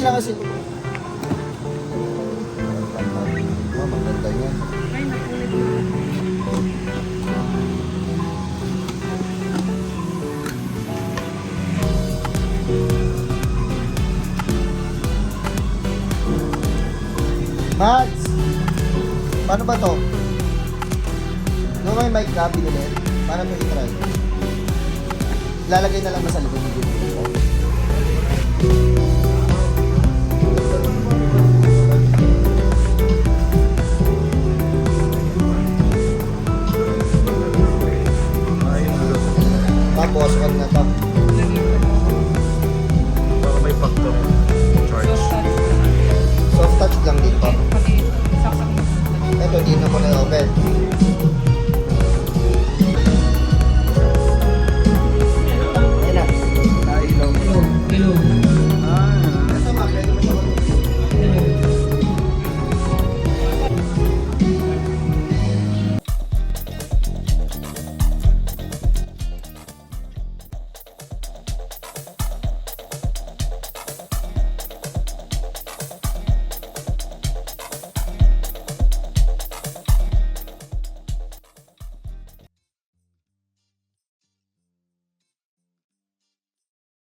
lang kasi. Maganda yan. Ay, nakulit na. Mads! Paano ba to? Nung may mic ka, binili, paano mo i-try? Lalagay na lang ba sa likod ng video ko? Tapos, wag na tap. Lagay ko na. Baka may factor charge. Soft touch lang din pa. Pati saksak mo. Ito, di na ko na open.